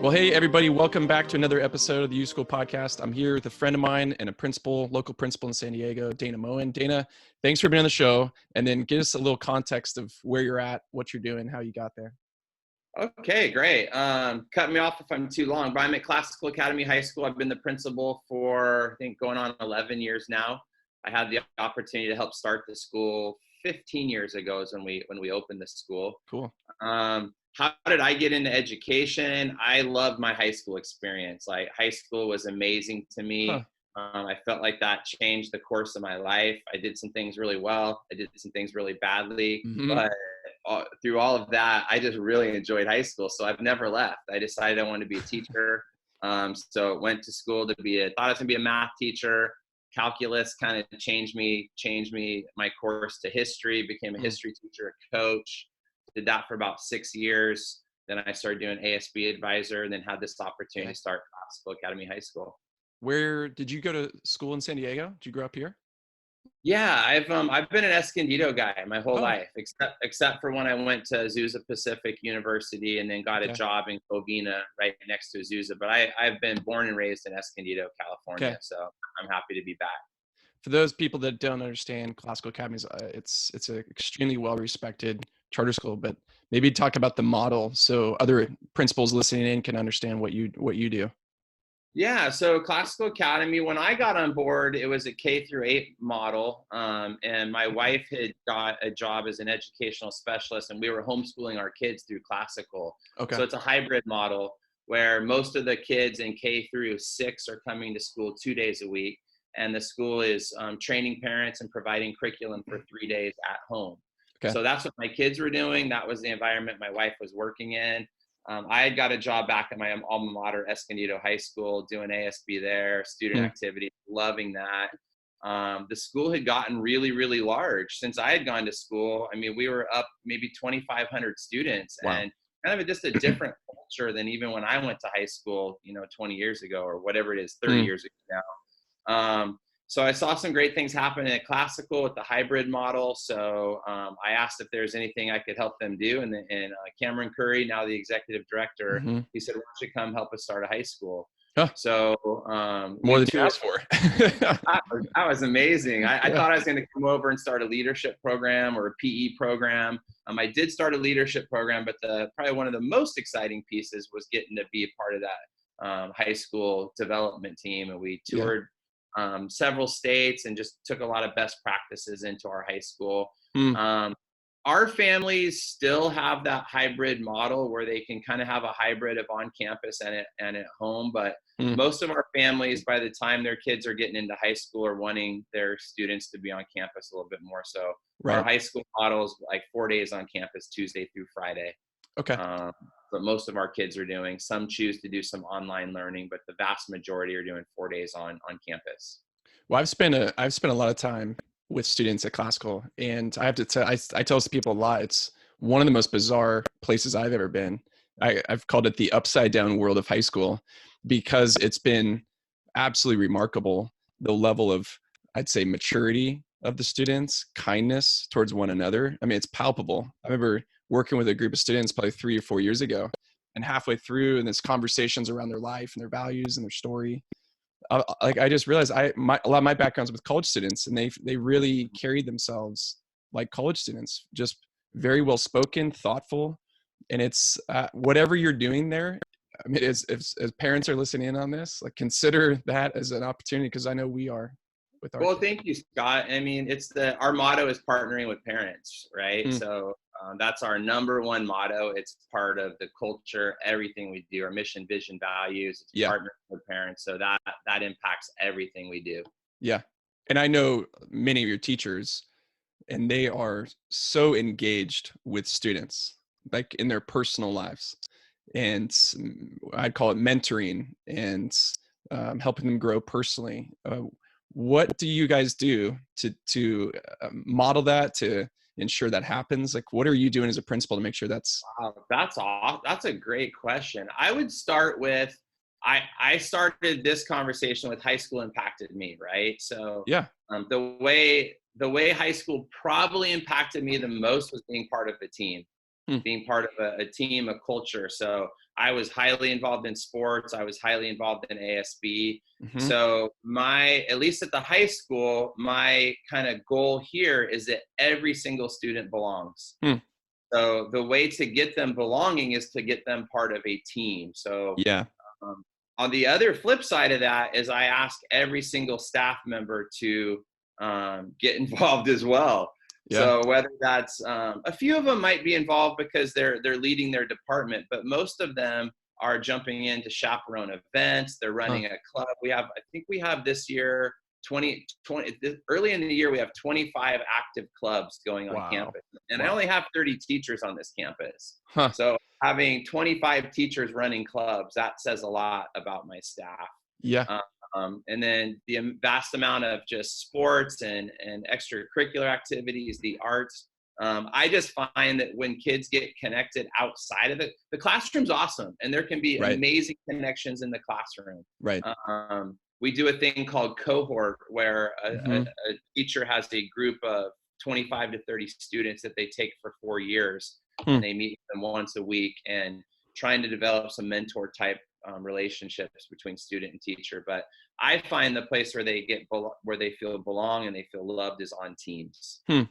Well, hey, everybody, welcome back to another episode of the YouSchool podcast. I'm here with a friend of mine and a local principal in San Diego, Dana Moen. Dana, thanks for being on the show. And then give us a little context of where you're at, what you're doing, how you got there. Okay, great. Cut me off if I'm too long, but I'm at Classical Academy High School. I've been the principal for, I think, going on 11 years now. I had the opportunity to help start the school 15 years ago is when we opened the school. Cool. How did I get into education? I loved my high school experience. Like, high school was amazing to me. Huh. I felt like that changed the course of my life. I did some things really well. I did some things really badly, but through all of that, I just really enjoyed high school. So I've never left. I decided I wanted to be a teacher. So went to school thought I was gonna be a math teacher. Calculus kind of changed me, my course to history, became a history teacher, a coach, did that for about 6 years. Then I started doing ASB advisor and then had this opportunity to start Classical Academy High School. Where did you go to school in San Diego? Did you grow up here? Yeah, I've been an Escondido guy my whole life, except for when I went to Azusa Pacific University and then got a job in Covina right next to Azusa. But I've been born and raised in Escondido, California, so I'm happy to be back. For those people that don't understand, Classical Academy is it's an extremely well-respected charter school, but maybe talk about the model so other principals listening in can understand what you do. Yeah, so Classical Academy, when I got on board, it was a K-8 model, and my wife had got a job as an educational specialist, and we were homeschooling our kids through Classical. Okay. So it's a hybrid model where most of the kids in K-6 are coming to school 2 days a week, and the school is training parents and providing curriculum for 3 days at home. Okay. So that's what my kids were doing. That was the environment my wife was working in. I had got a job back at my alma mater, Escondido High School, doing ASB there, student activity, loving that. The school had gotten really, really large since I had gone to school. I mean, we were up maybe 2,500 students. Wow. And kind of just a different culture than even when I went to high school, 20 years ago or whatever it is, 30 years ago now. So I saw some great things happen at Classical with the hybrid model. So I asked if there's anything I could help them do. And Cameron Curry, now the executive director, he said, why don't you come help us start a high school? Huh. So more than you asked for. That was amazing. I thought I was going to come over and start a leadership program or a PE program. I did start a leadership program, but probably one of the most exciting pieces was getting to be a part of that high school development team. And we toured several states and just took a lot of best practices into our high school. Our families still have that hybrid model where they can kind of have a hybrid of on campus and at home. But most of our families, by the time their kids are getting into high school, are wanting their students to be on campus a little bit more. So our high school model is like 4 days on campus, Tuesday through Friday. Okay. But most of our kids are doing. Some choose to do some online learning, but the vast majority are doing 4 days on campus. Well, I've spent a lot of time with students at Classical, and I have to tell, I tell people a lot. It's one of the most bizarre places I've ever been. I've called it the upside down world of high school because it's been absolutely remarkable. The level of, I'd say, maturity of the students, kindness towards one another. I mean, it's palpable. I remember working with a group of students probably 3 or 4 years ago, and halfway through, and there's conversations around their life and their values and their story. I just realized a lot of my background's with college students, and they really carried themselves like college students, just very well spoken, thoughtful, and it's whatever you're doing there. I mean, as parents are listening in on this, like, consider that as an opportunity, because I know we are. Well, thank you, Scott. I mean, our motto is partnering with parents, right? So that's our number one motto. It's part of the culture, everything we do, our mission, vision, values. It's partnering with parents. So that impacts everything we do. Yeah. And I know many of your teachers, and they are so engaged with students, like in their personal lives. And I'd call it mentoring and helping them grow personally. What do you guys do to model that, to ensure that happens? Like, what are you doing as a principal to make sure that's? Wow, that's a great question. I would start with, I started this conversation with high school impacted me, right? So yeah, the way high school probably impacted me the most was being part of the team. Hmm. being part of a team, a culture. So I was highly involved in sports. I was highly involved in ASB. Hmm. So at least at the high school, my kind of goal here is that every single student belongs. Hmm. So the way to get them belonging is to get them part of a team. So Yeah. um, on the other flip side of that is I ask every single staff member to get involved as well. Yeah. So whether that's a few of them might be involved because they're leading their department, but most of them are jumping in to chaperone events. They're Huh. running a club. I think we have this year 20 early in the year we have 25 active clubs going on Wow. campus, and I Wow. only have 30 teachers on this campus. Huh. So having 25 teachers running clubs, that says a lot about my staff. Yeah. And then the vast amount of just sports and extracurricular activities, the arts. I just find that when kids get connected outside of the classroom's awesome, and there can be Right. amazing connections in the classroom. Right. We do a thing called cohort where Hmm. a teacher has a group of 25 to 30 students that they take for 4 years, Hmm. and they meet them once a week and trying to develop some mentor type relationships between student and teacher. But I find the place where where they feel belong and they feel loved is on teams. Hmm.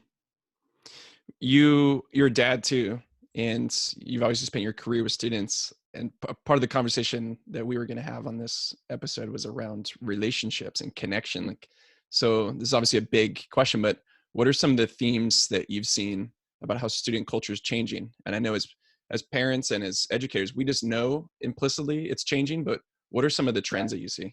You're a dad too, and you've obviously spent your career with students. And part of the conversation that we were going to have on this episode was around relationships and connection. Like, so this is obviously a big question, but what are some of the themes that you've seen about how student culture is changing? And I know as parents and as educators, we just know implicitly it's changing, but what are some of the trends that you see?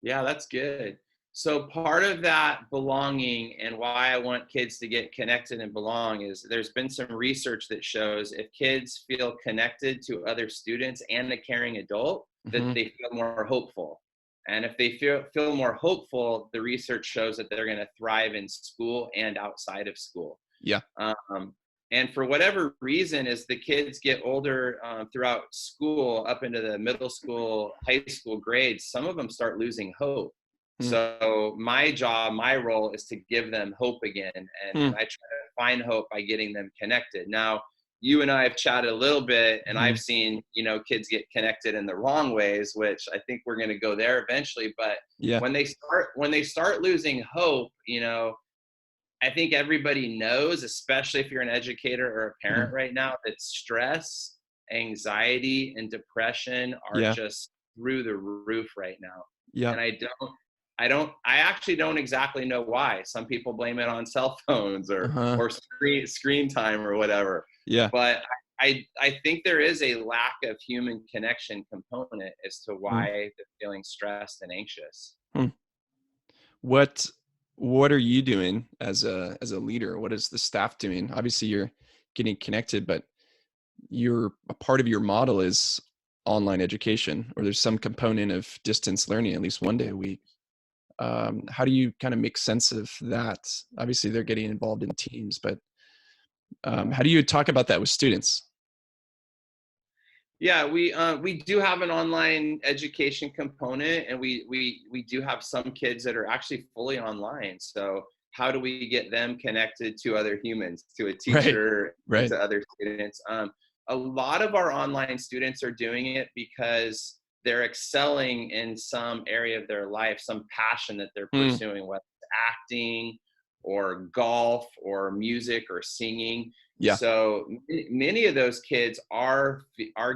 Yeah, that's good. So part of that belonging and why I want kids to get connected and belong is there's been some research that shows if kids feel connected to other students and a caring adult, that Hmm. they feel more hopeful. And if they feel more hopeful, the research shows that they're going to thrive in school and outside of school. Yeah. Um, and for whatever reason, as the kids get older throughout school, up into the middle school, high school grades, some of them start losing hope. Hmm. So my job, my role is to give them hope again. And Hmm. I try to find hope by getting them connected. Now, you and I have chatted a little bit, and Hmm. I've seen, kids get connected in the wrong ways, which I think we're going to go there eventually. But Yeah. when they start losing hope, I think everybody knows, especially if you're an educator or a Hmm. parent right now, that stress, anxiety, and depression are Yeah. just through the roof right now. Yeah. And I actually don't exactly know why. Some people blame it on cell phones or Uh-huh. or screen time or whatever. Yeah. But I think there is a lack of human connection component as to Hmm. why they're feeling stressed and anxious. Hmm. What what are you doing as a leader? What is the staff doing? Obviously, you're getting connected, but you're a part of your model is online education, or there's some component of distance learning at least one day a week. How do you kind of make sense of that? Obviously, they're getting involved in teams, but how do you talk about that with students? Yeah, we do have an online education component, and we do have some kids that are actually fully online. So how do we get them connected to other humans, to a Right. teacher, and Right. to other students? A lot of our online students are doing it because they're excelling in some area of their life, some passion that they're Hmm. pursuing, whether it's acting or golf or music or singing. Yeah. So many of those kids are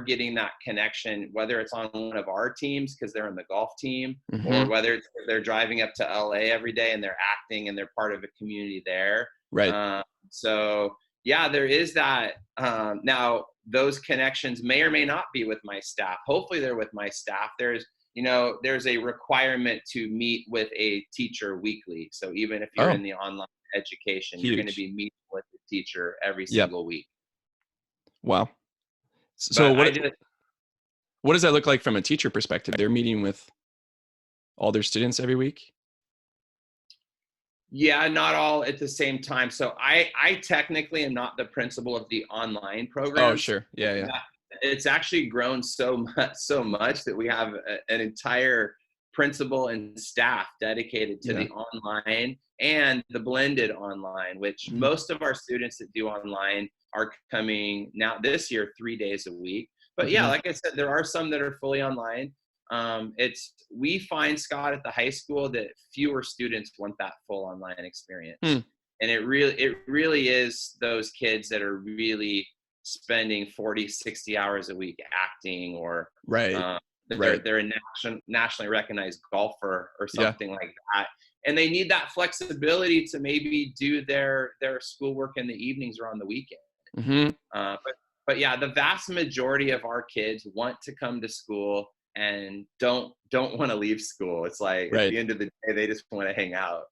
getting that connection, whether it's on one of our teams because they're in the golf team, or Hmm. whether it's they're driving up to LA every day and they're acting and they're part of a community there. Right. So yeah, there is that. Now those connections may or may not be with my staff. Hopefully they're with my staff. There's a requirement to meet with a teacher weekly. So even if you're Oh, in the online education, you're going to huge. be meeting with the teacher every Yep. single week. Wow. So But I just, what does that look like from a teacher perspective? They're meeting with all their students every week? yeah, not all at the same time. So I technically am not the principal of the online Oh, programs. sure. Yeah, yeah. It's actually grown so much that we have an entire principal and staff dedicated to Yeah. the online and the blended online, which Mhm. most of our students that do online are coming now this year 3 days a week. But yeah, Mhm. like I said, there are some that are fully online. We find, Scott, at the high school that fewer students want that full online experience, Hmm. and it really is those kids that are really spending 40, 60 hours a week acting, or Right. uh, Right. they're a nationally recognized golfer or Yeah. something like that, and they need that flexibility to maybe do their schoolwork in the evenings or on the weekend. Mhm. But yeah, the vast majority of our kids want to come to school and don't want to leave school. It's like at Right. the end of the day, they just want to hang out.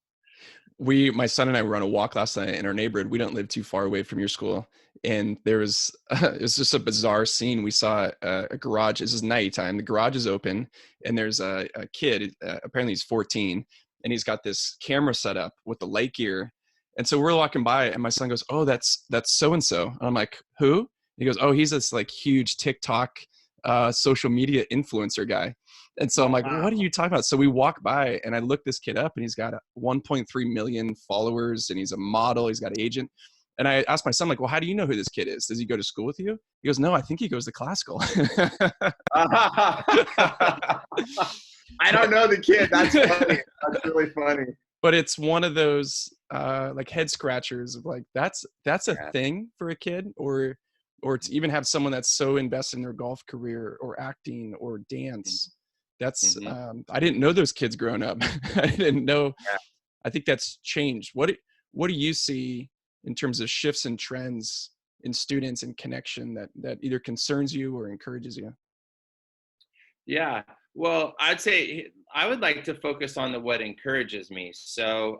My son and I were on a walk last night in our neighborhood. We don't live too far away from your school. And there was, it was just a bizarre scene. We saw a garage. This is nighttime. The garage is open and there's a kid, apparently he's 14, and he's got this camera set up with the light gear. And so we're walking by and my son goes, "Oh, that's so-and-so." And I'm like, "Who?" He goes, "Oh, he's this like huge TikTok, social media influencer guy." And so I'm like, "What are Wow. you talking about?" So we walk by and I look this kid up and he's got 1.3 million followers and he's a model, he's got an agent. And I asked my son, like, "Well, how do you know who this kid is? Does he go to school with you?" He goes, "No, I think he goes to classical." I don't know the kid. That's funny. That's really funny. But it's one of those like head scratchers of like, that's a Yeah. thing for a kid, or to even have someone that's so invested in their golf career or acting or dance. That's Mm-hmm. I didn't know those kids growing up. I didn't know. Yeah. I think that's changed. What do you see in terms of shifts and trends in students and connection that either concerns you or encourages you? Yeah. Well, I'd say I would like to focus on the what encourages me. So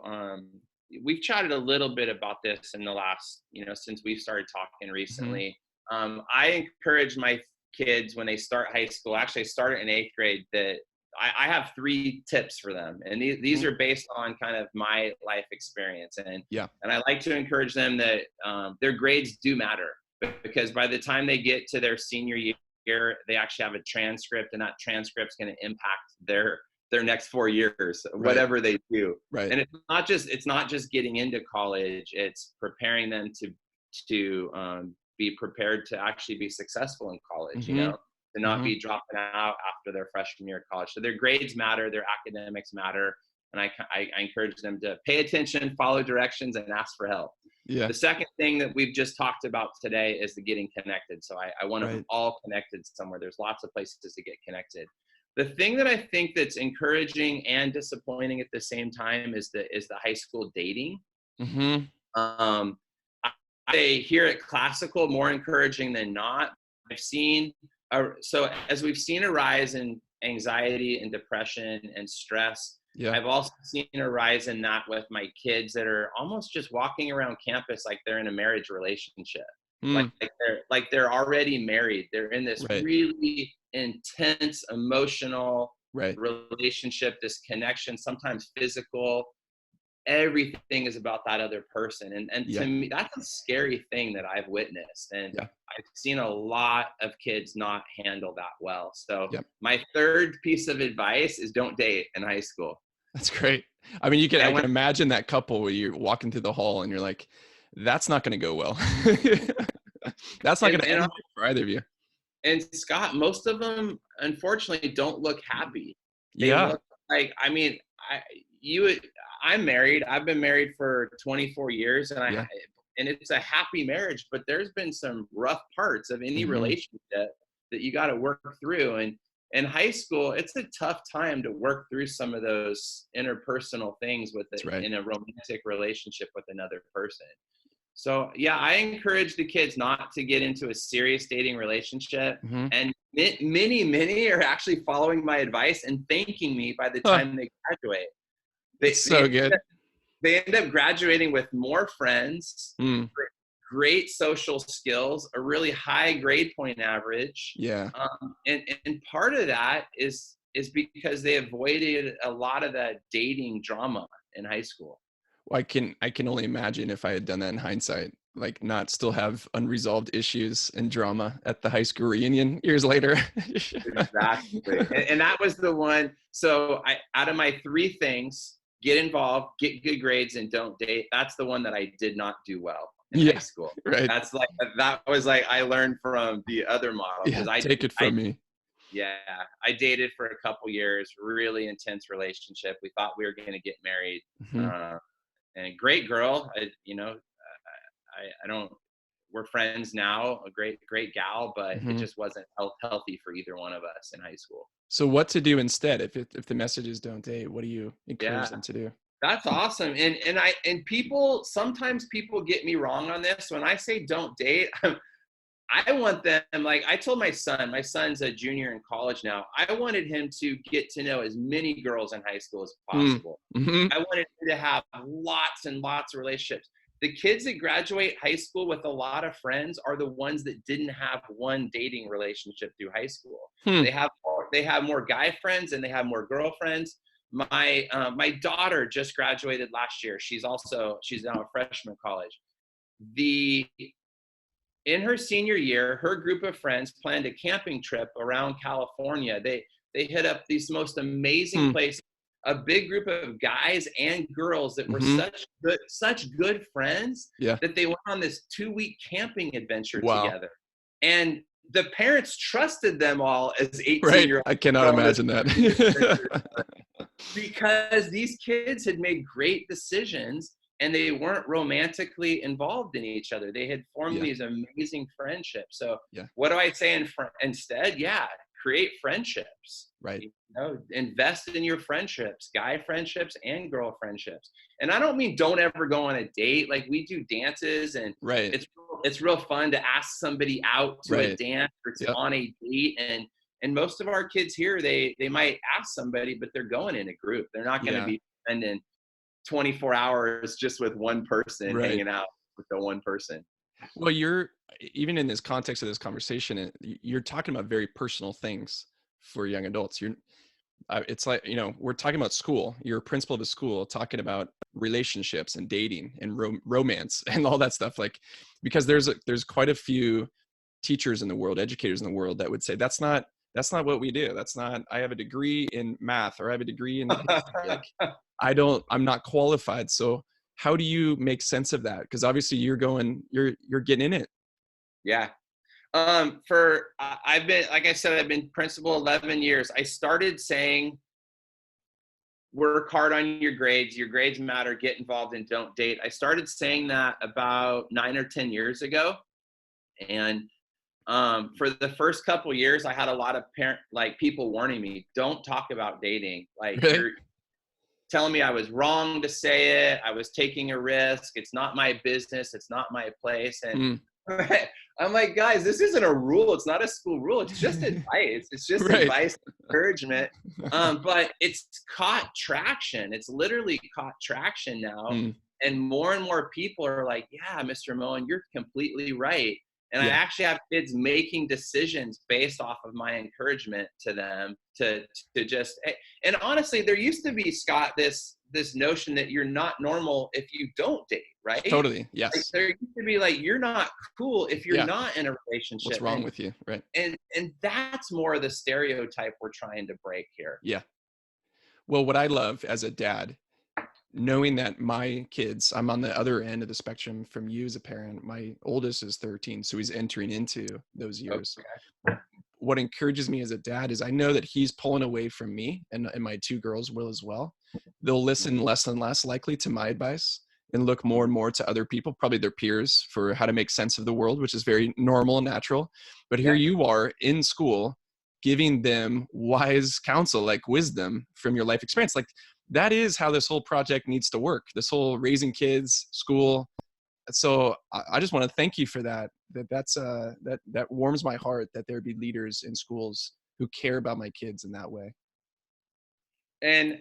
we've chatted a little bit about this in the last, since we've started talking Hmm. recently. I encourage my kids when they start high school, actually I started in 8th grade, that I have 3 tips for them. And these Hmm. are based on kind of my life experience. Yeah. And I like to encourage them that their grades do matter, because by the time they get to their senior year, they actually have a transcript, and that transcript's going to impact their next 4 years, Right. whatever they do. Right. And it's not just getting into college; it's preparing them to be prepared to actually be successful in college. Hmm. To not Hmm. be dropping out after their freshman year of college. So their grades matter, their academics matter, and I encourage them to pay attention, follow directions, and ask for help. Yeah. The second thing that we've just talked about today is the getting connected. So I want them Right. all connected somewhere. There's lots of places to get connected. The thing that I think that's encouraging and disappointing at the same time is the high school dating. Hmm. Um, I say here at Classical, more encouraging than not. I've seen so as we've seen a rise in anxiety and depression and stress, Yeah. I've also seen a rise in that with my kids that are almost just walking around campus like they're in a marriage relationship. Like, Mm. they're already married. They're in this Right. really intense emotional Right. relationship, this connection, sometimes physical. Everything is about that other person. And to Yeah. me, that's a scary thing that I've witnessed. And Yeah. I've seen a lot of kids not handle that well. So Yeah. my third piece of advice is don't date in high school. That's great. I mean, I And can when imagine that couple where you're walking through the hall and you're like, that's not going to go well. That's not going and, to and end well for either of you. and Scott, most of them unfortunately don't look happy. They Yeah. look like, I mean, you I'm married. I've been married for 24 years, Yeah. and it's a happy marriage, but there's been some rough parts of any Hmm. relationship that you got to work through. And in high school, it's a tough time to work through some of those interpersonal things That's right. in a romantic relationship with another person. So yeah, I encourage the kids not to get into a serious dating relationship. Hmm. And many are actually following my advice and thanking me by the Huh. time they graduate. They, It's they, so good. they end up graduating with more friends, Mm. great social skills, a really high grade point average. Yeah. And part of that is because they avoided a lot of that dating drama in high school. Well, I can only imagine if I had done that in hindsight. like not still have unresolved issues and drama at the high school reunion years later. Exactly. And that was the one. So out of my three things, get involved, get good grades, and don't date. That's the one that I did not do well in high Yeah, school. right. That was like, I learned from the other model, Yeah, because take it from me. yeah, I dated for a couple years, really intense relationship. We thought we were going to get married. Hmm. Uh, and a great girl, I don't, we're friends now, a great gal, but it Hmm. just wasn't healthy for either one of us in high school. So what to do instead if the messages don't date? What do you encourage Yeah, them to do? that's awesome. And people, sometimes people get me wrong on this. When I say don't date, I want them, like I told my son's a junior in college now. I wanted him to get to know as many girls in high school as possible. Mm-hmm. I wanted him to have lots and lots of relationships. The kids that graduate high school with a lot of friends are the ones that didn't have one dating relationship through high school. Hmm. They have more guy friends and they have more girlfriends. My daughter just graduated last year. She's now a freshman in college. In her senior year, her group of friends planned a camping trip around California. They hit up these most amazing Hmm. places. A big group of guys and girls that were Mm-hmm. such good friends Yeah. that they went on this 2-week camping adventure Wow. together. And the parents trusted them all as Right. 18-year-olds I cannot on this imagine camping adventure, that. because these kids had made great decisions and they weren't romantically involved in each other. They had formed Yeah. these amazing friendships. So Yeah. what do I say instead? Yeah, create friendships. Right. You know, invest in your friendships, guy friendships and girl friendships. And I don't mean don't ever go on a date. Like, we do dances, and Right. it's real fun to ask somebody out to a Right. dance or to Yep. on a date. And most of our kids here, they might ask somebody, but they're going in a group. They're not going to Yeah. be spending 24 hours just with one person, Right. hanging out with the one person. Well, you're even in this context of this conversation, you're talking about very personal things for young adults. It's like, we're talking about school. You're a principal of a school talking about relationships and dating and romance and all that stuff. Like, because there's quite a few teachers in the world, educators in the world that would say that's not what we do. That's not, I have a degree in math or I have a degree in history. Like, I'm not qualified. So how do you make sense of that? Because obviously you're getting in it. Yeah. I've been, like I said, I've been principal 11 years. I started saying, work hard on your grades. Your grades matter. Get involved and don't date. I started saying that about 9 or 10 years ago. And for the first couple years, I had a lot of people warning me, don't talk about dating. Like, Really? you're telling me I was wrong to say it. I was taking a risk. It's not my business. It's not my place. And Mm. I'm like, guys, this isn't a rule. It's not a school rule. It's just advice. It's just Right. advice, encouragement. But it's caught traction. It's literally caught traction now. Mm. And more people are like, yeah, Mr. Moen, you're completely right. And I Yeah. actually have kids making decisions based off of my encouragement to them to just, and honestly, there used to be, Scott, this notion that you're not normal if you don't date, right? Totally. Like, Yes. there used to be like, you're not cool if you're Yeah. not in a relationship. What's wrong with you? Right. And that's more of the stereotype we're trying to break here. Yeah. Well, what I love as a dad, knowing that my kids, I'm on the other end of the spectrum from you as a parent. My oldest is 13, so he's entering into those years. Okay. What encourages me as a dad is I know that he's pulling away from me, and my two girls will as well. They'll listen less and less likely to my advice and look more and more to other people, probably their peers, for how to make sense of the world, which is very normal and natural. But here you are in school giving them wise counsel, like wisdom from your life experience. Like, that is how this whole project needs to work. This whole raising kids, school. So I just want to thank you for that. That warms my heart that there be leaders in schools who care about my kids in that way. And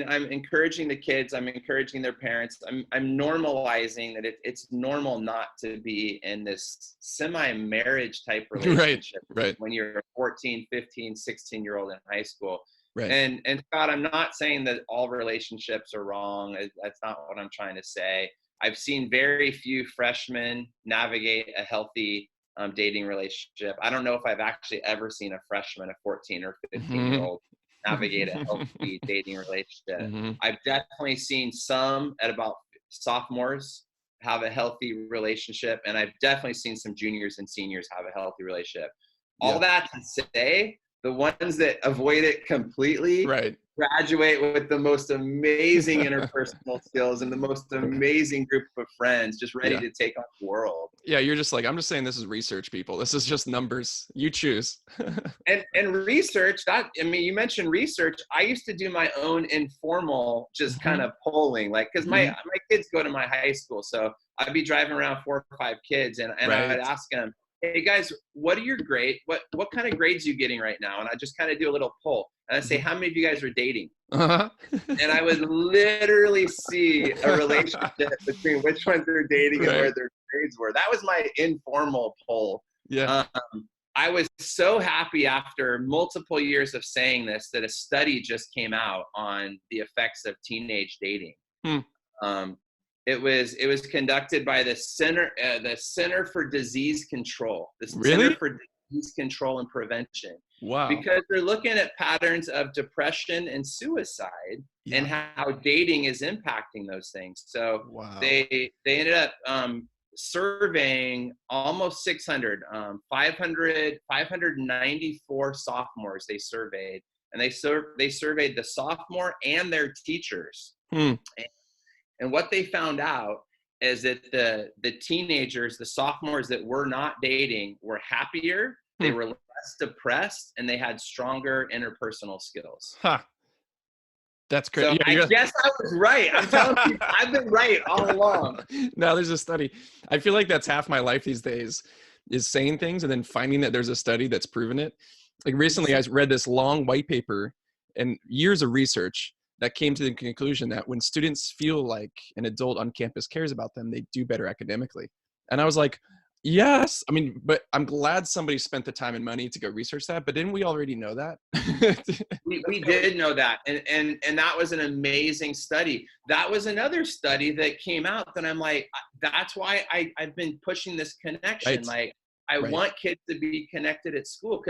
I'm encouraging the kids. I'm encouraging their parents. I'm normalizing that it's normal not to be in this semi-marriage type relationship Right. when you're a 14, 15, 16-year-old in high school. Right. And Scott, I'm not saying that all relationships are wrong. That's not what I'm trying to say. I've seen very few freshmen navigate a healthy dating relationship. I don't know if I've actually ever seen a freshman, a 14 or 15-year-old navigate a healthy dating relationship. I've definitely seen some at about sophomores have a healthy relationship, and I've definitely seen some juniors and seniors have a healthy relationship. All that to say, the ones that avoid it completely graduate with the most amazing interpersonal skills and the most amazing group of friends just ready to take on the world. Yeah, you're just like, I'm just saying this is research, people. This is just numbers. You choose. and research, that, I mean, you mentioned research. I used to do my own informal just kind of polling, like, because my kids go to my high school. So I'd be driving around 4 or 5 kids, and I would ask them, hey guys, what are your grades? What kind of grades are you getting right now? And I just kind of do a little poll. And I'd say, how many of you guys are dating? And I would literally see a relationship between which ones they're dating and where their grades were. That was my informal poll. I was so happy after multiple years of saying this that a study just came out on the effects of teenage dating. It was conducted by the Center for Disease Control, the Center for Disease Control and Prevention. Wow! Because they're looking at patterns of depression and suicide and how dating is impacting those things. So they ended up surveying almost 600, 594 sophomores they surveyed, and they surveyed the sophomore and their teachers. And what they found out is that the teenagers, the sophomores that were not dating, were happier, they were less depressed, and they had stronger interpersonal skills. That's great. So I guess I was right. I'm telling you, I've been right all along. Now there's a study. I feel like that's half my life these days, is saying things and then finding that there's a study that's proven it. Like recently I read this long white paper and years of research that came to the conclusion that when students feel like an adult on campus cares about them, they do better academically. And I was like, yes. I mean, but I'm glad somebody spent the time and money to go research that. But didn't we already know that? we did know that. And that was an amazing study. That was another study that came out that I'm like, that's why I've been pushing this connection. Like, I want kids to be connected at school.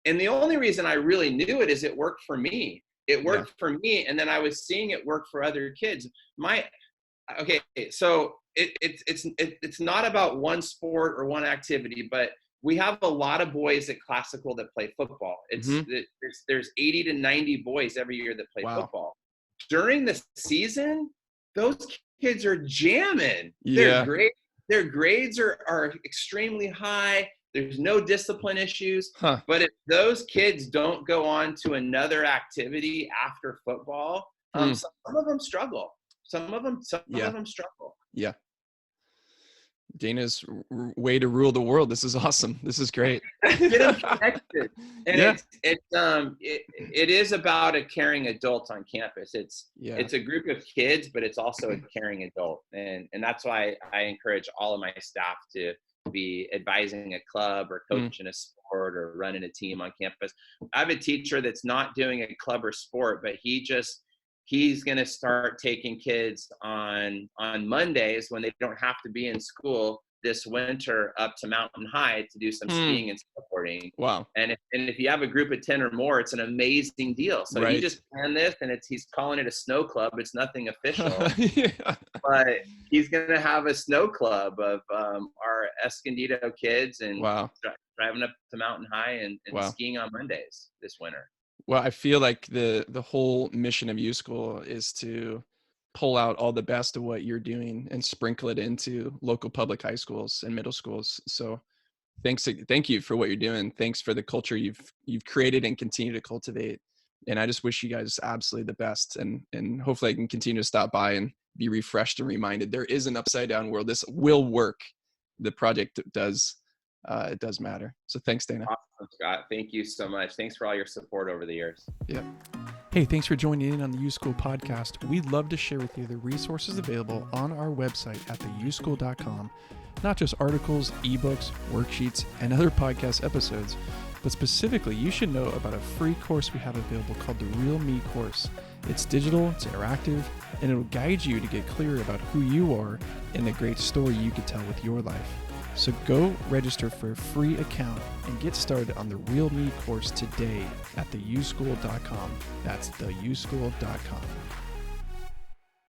And the only reason I really knew it is it worked for me. It worked for me, and then I was seeing it work for other kids. So it's not about one sport or one activity, but we have a lot of boys at Classical that play football. There's 80 to 90 boys every year that play football. During the season, those kids are jamming. Their grades are extremely high. There's no discipline issues. But if those kids don't go on to another activity after football, some of them struggle. Some of them struggle. Yeah. Dana's way to rule the world. This is awesome. This is great. Get them connected. And it is about a caring adult on campus. It's a group of kids, but it's also a caring adult. And that's why I encourage all of my staff to be advising a club or coaching a sport or running a team on campus. I have a teacher that's not doing a club or sport, but he's going to start taking kids on Mondays when they don't have to be in school this winter up to Mountain High to do some skiing and snowboarding. Wow. And if you have a group of 10 or more, it's an amazing deal. So he just planned this, and he's calling it a snow club. It's nothing official, but he's going to have a snow club of our Escondido kids and driving up to Mountain High and skiing on Mondays this winter. Well, I feel like the whole mission of YouSchool is to pull out all the best of what you're doing and sprinkle it into local public high schools and middle schools. So thank you for what you're doing. Thanks for the culture you've created and continue to cultivate. And I just wish you guys absolutely the best. And hopefully I can continue to stop by and be refreshed and reminded there is an upside down world. This will work. The project does. It does matter. So thanks, Dana. Awesome, Scott. Thank you so much. Thanks for all your support over the years. Yeah. Hey, thanks for joining in on the YouSchool podcast. We'd love to share with you the resources available on our website at theyouschool.com. Not just articles, ebooks, worksheets, and other podcast episodes, but specifically, you should know about a free course we have available called the Real Me course. It's digital, it's interactive, and it'll guide you to get clear about who you are and the great story you could tell with your life. So go register for a free account and get started on the Real Me course today at theyouschool.com. That's theyouschool.com.